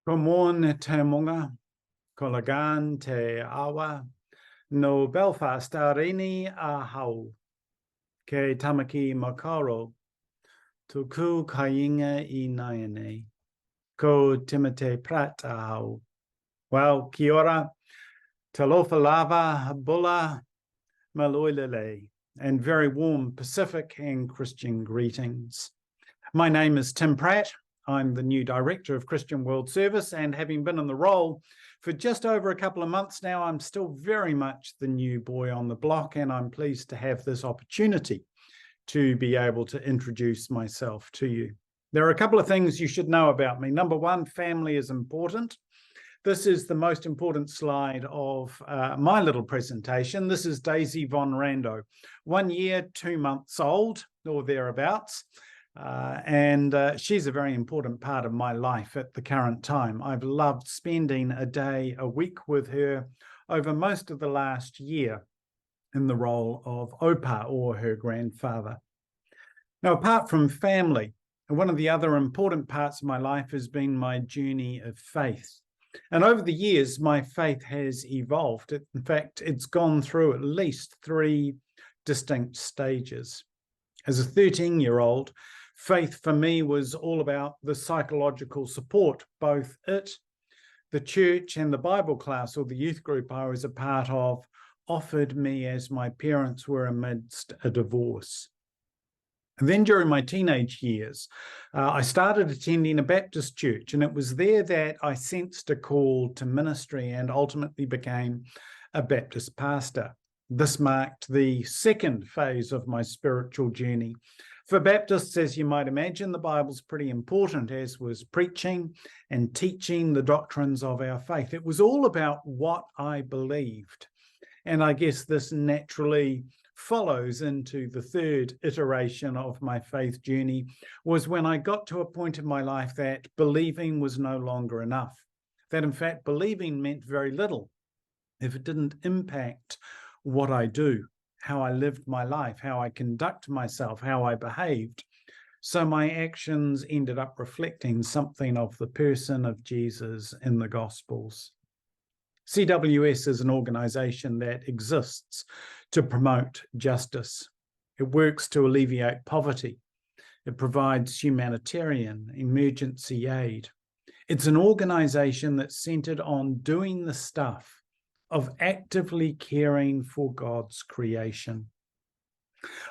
Ko mōna te monga, ko lagan te awa, no Belfast arini a hau, ke tamaki makaro, tuku kainga I naiane, ko Tim Pratt a hau. Well, kia ora, talofa lava, bula, maloilele, and very warm Pacific and Christian greetings. My name is Tim Pratt. I'm the new Director of Christian World Service, and having been in the role for just over a couple of months now, I'm still very much the new boy on the block, and I'm pleased to have this opportunity to be able to introduce myself to you. There are a couple of things you should know about me. Number one, family is important. This is the most important slide of my little presentation. This is Daisy von Rando, 1 year, 2 months old, or thereabouts. And she's a very important part of my life at the current time. I've loved spending a day a week with her over most of the last year in the role of Opa, or her grandfather. Now, apart from family, one of the other important parts of my life has been my journey of faith. And over the years, my faith has evolved. In fact, it's gone through at least 3 distinct stages. As a 13-year-old, faith for me was all about the psychological support, both the church and the Bible class or the youth group I was a part of offered me as my parents were amidst a divorce. And then during my teenage years, I started attending a Baptist church, and it was there that I sensed a call to ministry and ultimately became a Baptist pastor. This marked the second phase of my spiritual journey. For Baptists, as you might imagine, the Bible's pretty important, as was preaching and teaching the doctrines of our faith. It was all about what I believed. And I guess this naturally follows into the third iteration of my faith journey, was when I got to a point in my life that believing was no longer enough. That in fact, believing meant very little if it didn't impact what I do, how I lived my life, how I conduct myself, how I behaved. So my actions ended up reflecting something of the person of Jesus in the Gospels. CWS is an organization that exists to promote justice. It works to alleviate poverty. It provides humanitarian emergency aid. It's an organization that's centered on doing the stuff of actively caring for God's creation.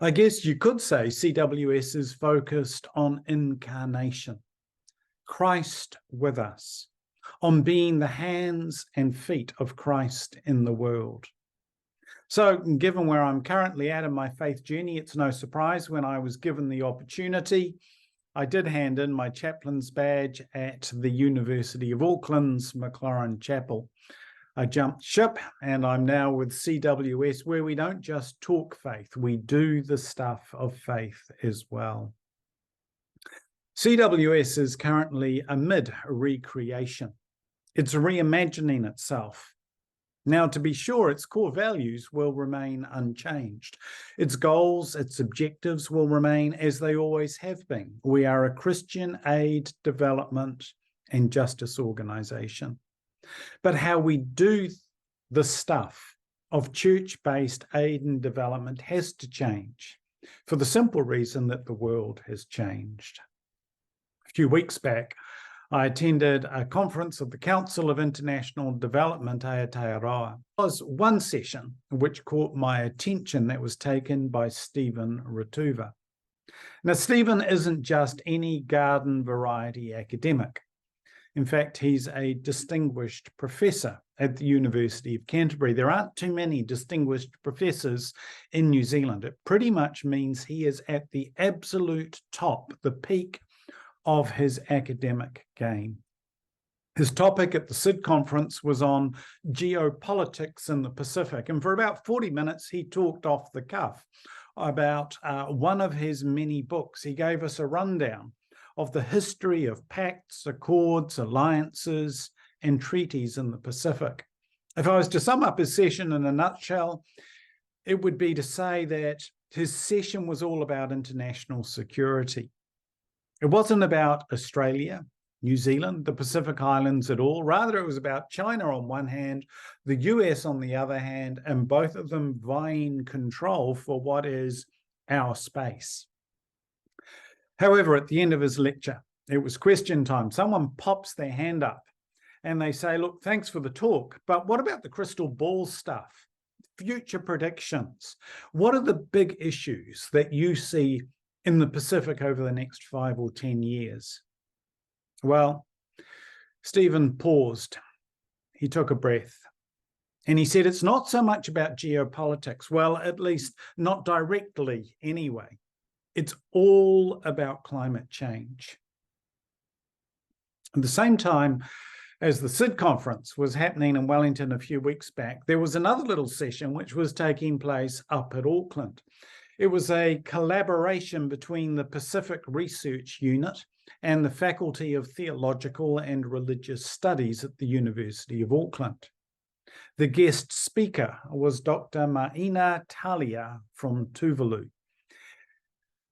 I guess you could say CWS is focused on incarnation, Christ with us, on being the hands and feet of Christ in the world. So given where I'm currently at in my faith journey, it's no surprise when I was given the opportunity, I did hand in my chaplain's badge at the University of Auckland's Maclaurin Chapel. I jumped ship and I'm now with CWS, where we don't just talk faith, we do the stuff of faith as well. CWS is currently amid recreation. It's reimagining itself. Now, to be sure, its core values will remain unchanged. Its goals, its objectives will remain as they always have been. We are a Christian aid, development, and justice organization. But how we do the stuff of church-based aid and development has to change, for the simple reason that the world has changed. A few weeks back, I attended a conference of the Council of International Development, Aotearoa. It was one session which caught my attention that was taken by Stephen Ratuva. Now, Stephen isn't just any garden variety academic. In fact, he's a distinguished professor at the University of Canterbury. There aren't too many distinguished professors in New Zealand. It pretty much means he is at the absolute top, the peak of his academic game. His topic at the SID conference was on geopolitics in the Pacific. And for about 40 minutes, he talked off the cuff about one of his many books. He gave us a rundown of the history of pacts, accords, alliances, and treaties in the Pacific. If I was to sum up his session in a nutshell, it would be to say that his session was all about international security. It wasn't about Australia, New Zealand, the Pacific Islands at all. Rather, it was about China on one hand, the US on the other hand, and both of them vying control for what is our space. However, at the end of his lecture, it was question time. Someone pops their hand up and they say, look, thanks for the talk, but what about the crystal ball stuff? Future predictions. What are the big issues that you see in the Pacific over the next 5 or 10 years? Well, Stephen paused. He took a breath and he said, it's not so much about geopolitics. Well, at least not directly anyway. It's all about climate change. At the same time as the SID conference was happening in Wellington a few weeks back, there was another little session which was taking place up at Auckland. It was a collaboration between the Pacific Research Unit and the Faculty of Theological and Religious Studies at the University of Auckland. The guest speaker was Dr. Maina Talia from Tuvalu.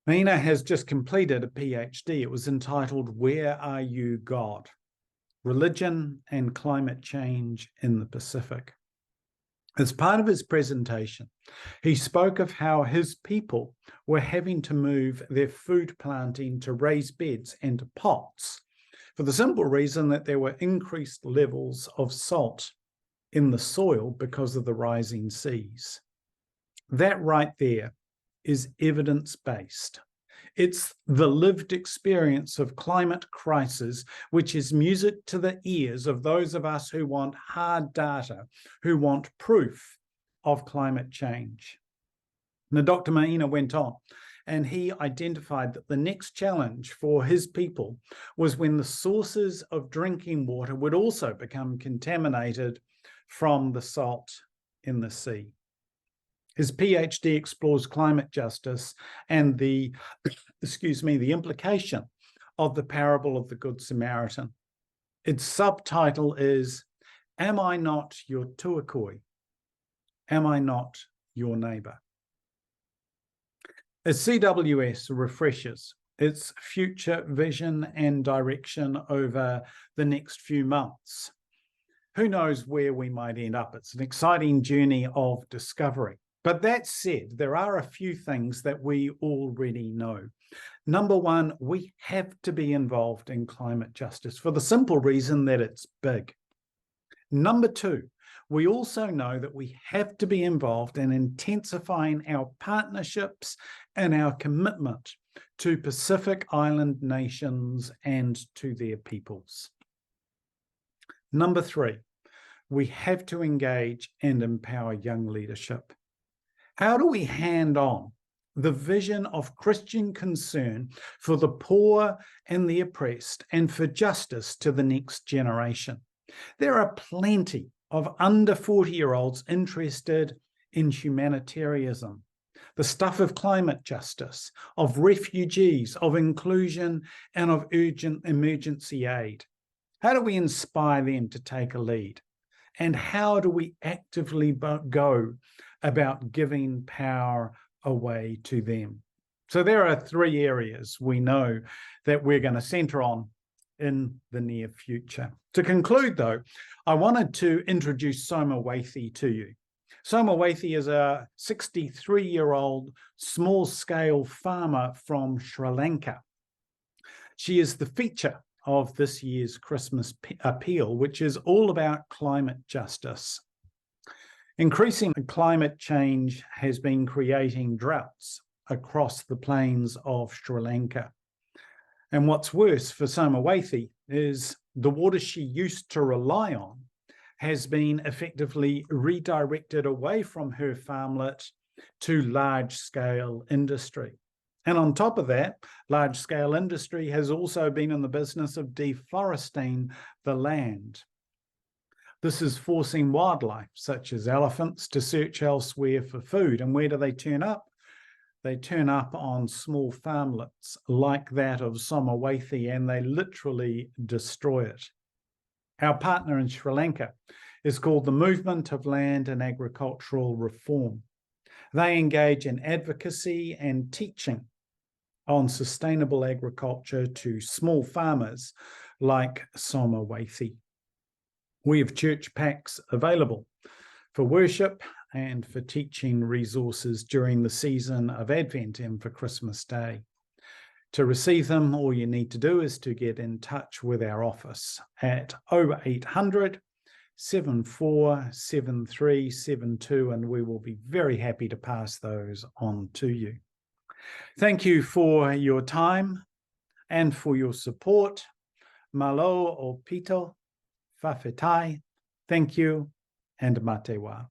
Maina has just completed a PhD. It was entitled, Where Are You, God? Religion and Climate Change in the Pacific. As part of his presentation, he spoke of how his people were having to move their food planting to raised beds and to pots for the simple reason that there were increased levels of salt in the soil because of the rising seas. That right there is evidence-based. It's the lived experience of climate crisis, which is music to the ears of those of us who want hard data, who want proof of climate change. Now, Dr. Maina went on, and he identified that the next challenge for his people was when the sources of drinking water would also become contaminated from the salt in the sea. His PhD explores climate justice and the implication of the parable of the Good Samaritan. Its subtitle is, Am I Not Your Tuakoi? Am I Not Your Neighbour? As CWS refreshes its future vision and direction over the next few months, who knows where we might end up? It's an exciting journey of discovery. But that said, there are a few things that we already know. Number one, we have to be involved in climate justice for the simple reason that it's big. Number two, we also know that we have to be involved in intensifying our partnerships and our commitment to Pacific Island nations and to their peoples. Number three, we have to engage and empower young leadership. How do we hand on the vision of Christian concern for the poor and the oppressed and for justice to the next generation? There are plenty of under 40-year-olds interested in humanitarianism, the stuff of climate justice, of refugees, of inclusion, and of urgent emergency aid. How do we inspire them to take a lead? And how do we actively go about giving power away to them? So there are three areas we know that we're going to centre on in the near future. To conclude, though, I wanted to introduce Soma Wathi to you. Soma Wathi is a 63-year-old small-scale farmer from Sri Lanka. She is the feature of this year's Christmas appeal, which is all about climate justice. Increasing climate change has been creating droughts across the plains of Sri Lanka. And what's worse for Soma Wathi is the water she used to rely on has been effectively redirected away from her farmlet to large-scale industry. And on top of that, large-scale industry has also been in the business of deforesting the land. This is forcing wildlife, such as elephants, to search elsewhere for food. And where do they turn up? They turn up on small farmlets like that of Soma Wathi, and they literally destroy it. Our partner in Sri Lanka is called the Movement of Land and Agricultural Reform. They engage in advocacy and teaching on sustainable agriculture to small farmers like Soma Weithi. We have church packs available for worship and for teaching resources during the season of Advent and for Christmas Day. To receive them, all you need to do is to get in touch with our office at 0800 747372, and we will be very happy to pass those on to you. Thank you for your time and for your support. Malo o pito, whawhetai, thank you, and matewa.